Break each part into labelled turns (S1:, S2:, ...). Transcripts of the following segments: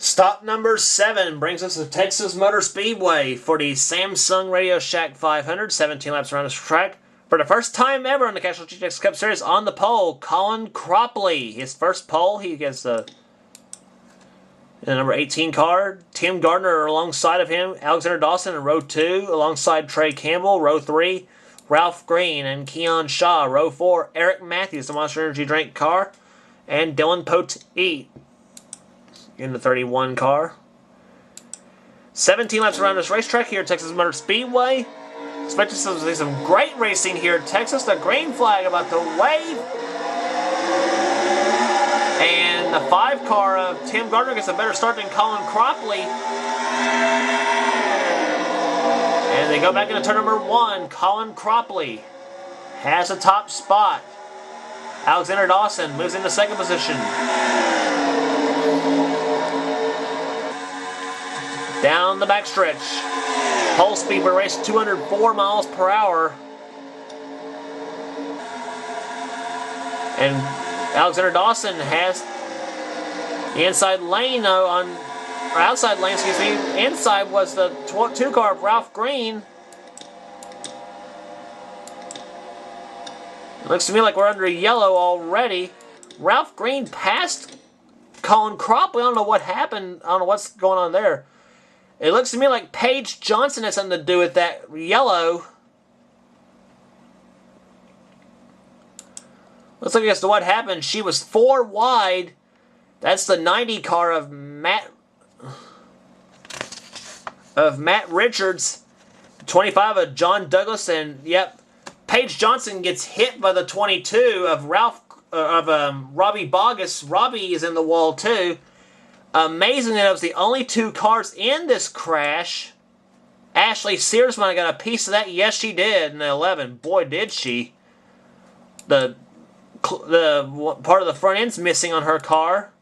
S1: Stop number 7 brings us to Texas Motor Speedway for the Samsung Radio Shack 500, 17 laps around this track. For the first time ever in the Castrol GTX Cup Series, on the pole, Colin Cropley. His first pole, he gets the number 18 car. Tim Gardner alongside of him. Alexander Dawson in row 2, alongside Trey Campbell, row 3. Ralph Green and Keon Shaw, row 4. Eric Matthews, the Monster Energy drink car. And Dylan Poteet in the 31 car. 17 laps around this racetrack here at Texas Motor Speedway. Expect to see some great racing here at Texas. The green flag about to wave. And the 5 car of Tim Gardner gets a better start than Colin Cropley. And they go back into turn number 1. Colin Cropley has the top spot. Alexander Dawson moves into second position. Down the backstretch. Pole speed for race 204 miles per hour. And Alexander Dawson has the inside lane outside lane, excuse me. Inside was the 2 car of Ralph Green. It looks to me like we're under yellow already. Ralph Green passed Colin Cropley. I don't know what happened. I don't know what's going on there. It looks to me like Paige Johnson has something to do with that yellow. Let's look as to what happened. She was 4 wide. That's the 90 car of Matt Richards. 25 of John Douglas, and yep, Paige Johnson gets hit by the 22 of Robbie Bogus. Robbie is in the wall too. Amazing that it was the only 2 cars in this crash. Ashley Sears might have got a piece of that. Yes, she did in the 11. Boy, did she. The part of the front end's missing on her car,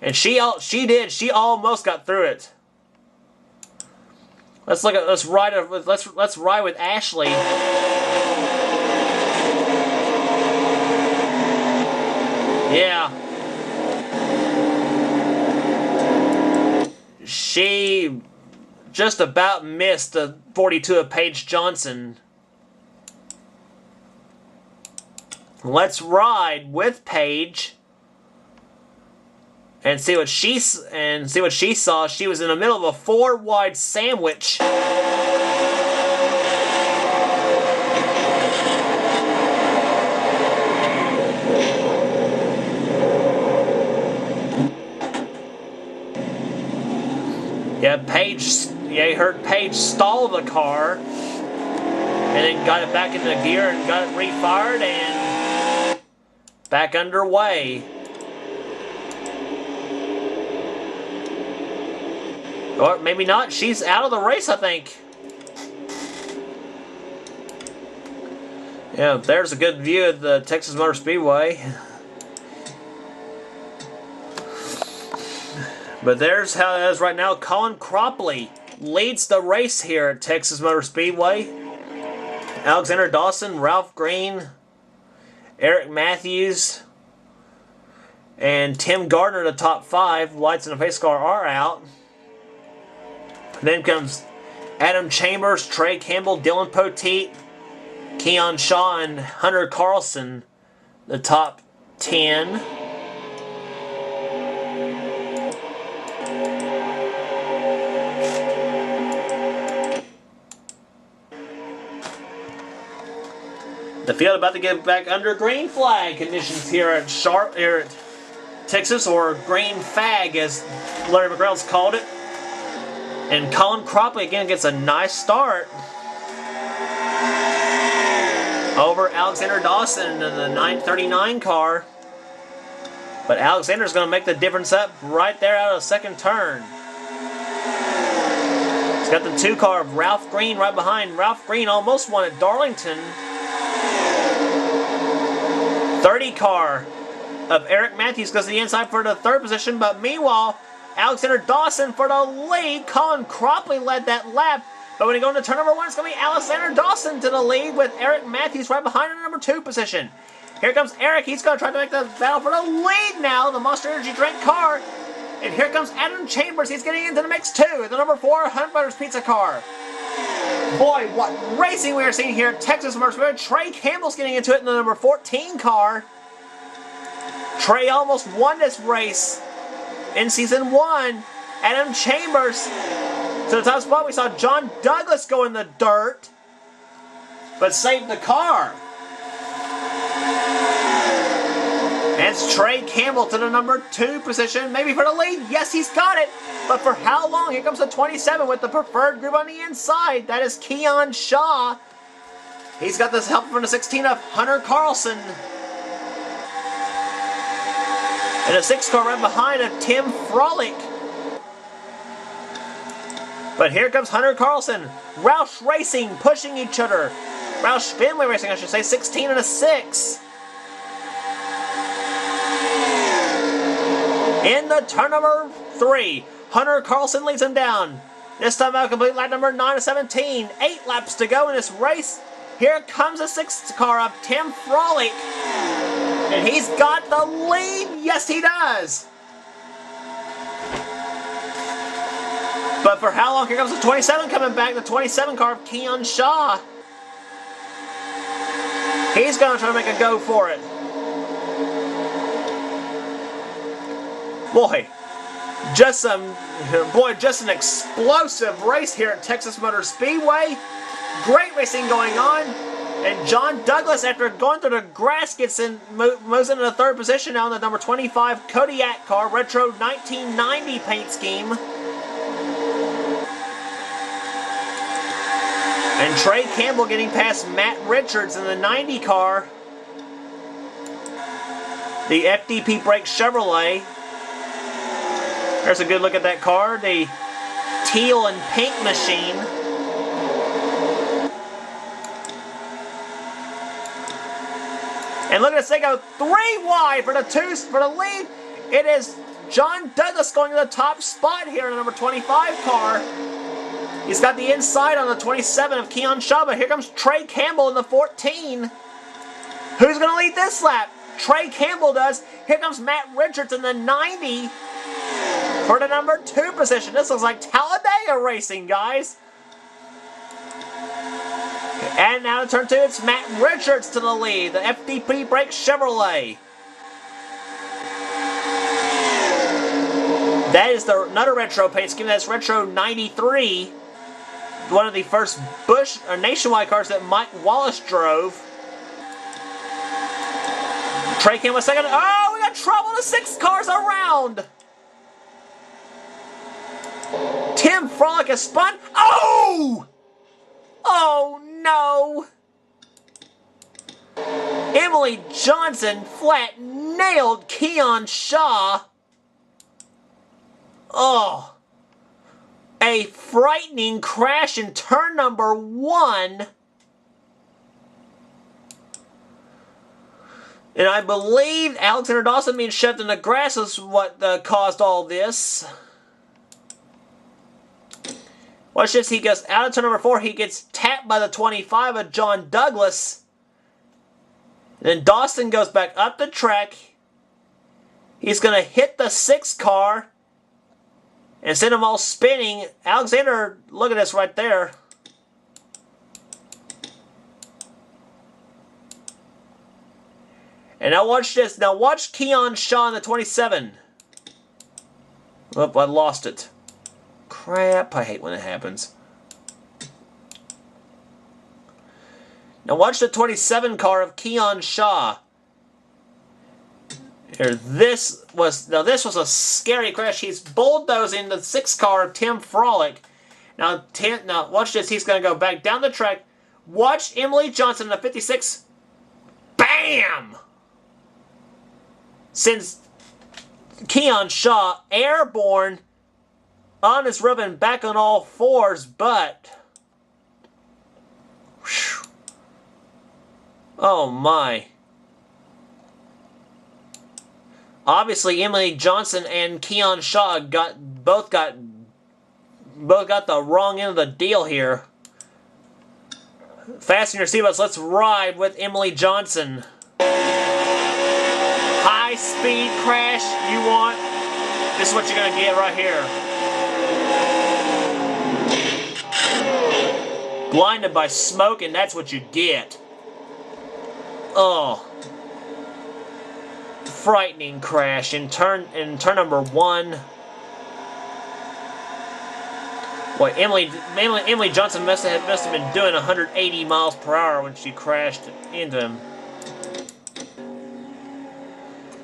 S1: and she almost got through it. Let's ride with Ashley. Yeah. She just about missed the 42 of Paige Johnson. Let's ride with Paige and see what she saw. She was in the middle of a 4 wide sandwich. Yeah, you heard Paige stall the car, and then got it back into gear and got it refired and back underway. Or maybe not. She's out of the race, I think. Yeah, there's a good view of the Texas Motor Speedway. But there's how it is right now. Colin Cropley leads the race here at Texas Motor Speedway. Alexander Dawson, Ralph Green, Eric Matthews, and Tim Gardner, the top 5. Lights in the pace car are out. Then comes Adam Chambers, Trey Campbell, Dylan Poteet, Keon Shaw, and Hunter Carlson, the top 10. The field about to get back under green flag conditions here at Texas, or green fag as Larry McGrail's called it. And Colin Cropley again gets a nice start over Alexander Dawson in the 939 car. But Alexander's going to make the difference up right there out of the second turn. He's got the 2 car of Ralph Green right behind. Ralph Green almost won at Darlington. 30 car of Eric Matthews goes to the inside for the 3rd position, but meanwhile, Alexander Dawson for the lead. Colin Cropley led that lap, but when you go into turn number 1, it's going to be Alexander Dawson to the lead with Eric Matthews right behind in the number 2 position. Here comes Eric. He's going to try to make the battle for the lead now. The Monster Energy drink car And here comes Adam Chambers. He's getting into the mix too. The number 4 Hunt Brothers Pizza car. Boy, what racing we are seeing here at Texas Motor Speedway. Trey Campbell's getting into it in the number 14 car. Trey almost won this race in Season 1. Adam Chambers to the top spot. We saw John Douglas go in the dirt, but saved the car. And it's Trey Campbell to the number 2 position, maybe for the lead. Yes, he's got it. But for how long? Here comes the 27 with the preferred group on the inside. That is Keon Shaw. He's got this help from the 16 of Hunter Carlson. And a 6 car right behind of Tim Frolic. But here comes Hunter Carlson. Roush Racing pushing each other. Roush Fenway Racing, I should say. 16 and a 6. In the turn number 3, Hunter Carlson leads him down. This time out complete lap number 9 of 17. 8 laps to go in this race. Here comes the 6th car of Tim Frolic. And he's got the lead. Yes, he does. But for how long? Here comes the 27 coming back. The 27 car of Keon Shaw. He's going to try to make a go for it. Boy, just an explosive race here at Texas Motor Speedway. Great racing going on. And John Douglas, after going through the grass, moves into the 3rd position now in the number 25 Kodiak car, retro 1990 paint scheme. And Trey Campbell getting past Matt Richards in the 90 car. The FDP Brake Chevrolet. There's a good look at that car, the teal and pink machine. And look at this, they go 3 wide for the lead. It is John Douglas going to the top spot here in the number 25 car. He's got the inside on the 27 of Keon Shaw, but here comes Trey Campbell in the 14. Who's going to lead this lap? Trey Campbell does. Here comes Matt Richards in the 90. For the number 2 position. This looks like Talladega racing, guys. And now to turn 2, it's Matt Richards to the lead. The FDP Brake Chevrolet. That is another retro paint scheme. That's retro 93. One of the first Busch or Nationwide cars that Mike Wallace drove. Trey Campbell second. Oh, we got trouble. The 6 cars around. Tim Frolic has spun. Oh! Oh no! Emily Johnson flat nailed Keon Shaw. Oh. A frightening crash in turn number 1. And I believe Alexander Dawson being shoved in the grass is what caused all this. Watch this, he goes out of turn number 4. He gets tapped by the 25 of John Douglas. Then Dawson goes back up the track. He's going to hit the 6 car and send them all spinning. Alexander, look at this right there. And now watch this. Now watch Keon Shaw in the 27. Oop, I lost it. Crap, I hate when it happens. Now watch the 27 car of Keon Shaw. Here, this was a scary crash. He's bulldozing the 6 car of Tim Frolic. Now watch this. He's going to go back down the track. Watch Emily Johnson in the 56. Bam! Sends Keon Shaw airborne on his roof and back on all 4s, but whew, oh my. Obviously Emily Johnson and Keon Shaw both got the wrong end of the deal here. Fasten your seatbelts, let's ride with Emily Johnson. High speed crash you want. This is what you're going to get right here. Blinded by smoke, and that's what you get. Oh. Frightening crash in turn number 1. Boy, Emily Johnson must have been doing 180 miles per hour when she crashed into him.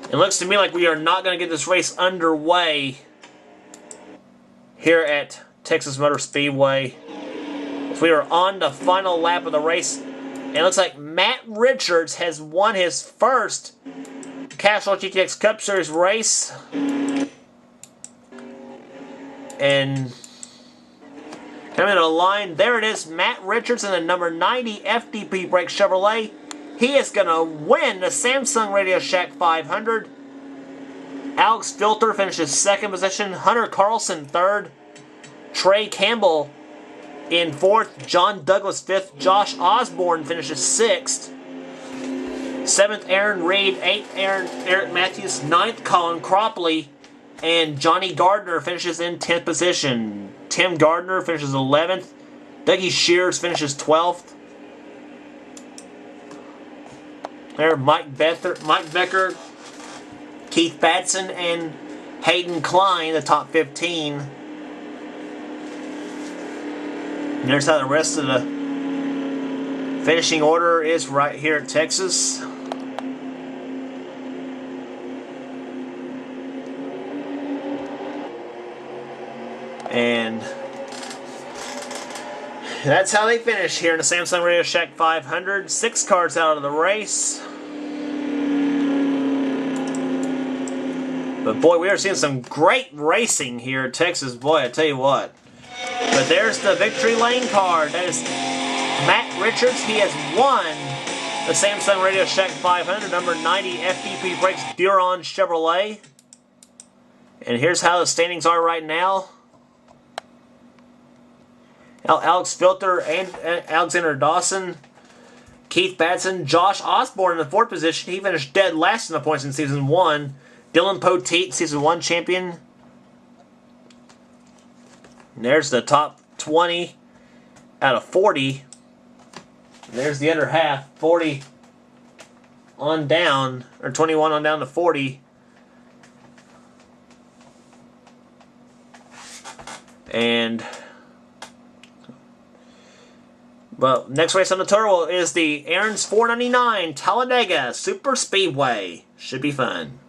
S1: It looks to me like we are not going to get this race underway here at Texas Motor Speedway. If we are on the final lap of the race, and it looks like Matt Richards has won his first Castrol GTX Cup Series race. And coming to the line, there it is, Matt Richards in the number 90 FDP Brake Chevrolet. He is going to win the Samsung Radio Shack 500. Alex Filter finishes 2nd position. Hunter Carlson 3rd. Trey Campbell in 4th. John Douglas 5th. Josh Osborne finishes 6th. 7th, Aaron Reed. 8th, Eric Matthews. 9th, Colin Cropley. And Johnny Gardner finishes in 10th position. Tim Gardner finishes 11th. Dougie Shears finishes 12th. There, Mike Becker, Keith Batson, and Hayden Klein, the top 15. And there's how the rest of the finishing order is right here at Texas. And that's how they finish here in the Samsung Radio Shack 500. 6 cars out of the race. But boy, we are seeing some great racing here at Texas. Boy, I tell you what. But there's the victory lane card. That is Matt Richards. He has won the Samsung Radio Shack 500, number 90 FDP Brakes Duron Chevrolet. And here's how the standings are right now. Alex Filter and Alexander Dawson, Keith Batson, Josh Osborne in the 4th position. He finished dead last in the points in Season 1. Dylan Poteet, Season 1 champion. And there's the top 20 out of 40. And there's the other half, 40 on down, or 21 on down to 40. And well, next race on the tour is the Aaron's 499 Talladega Super Speedway. Should be fun.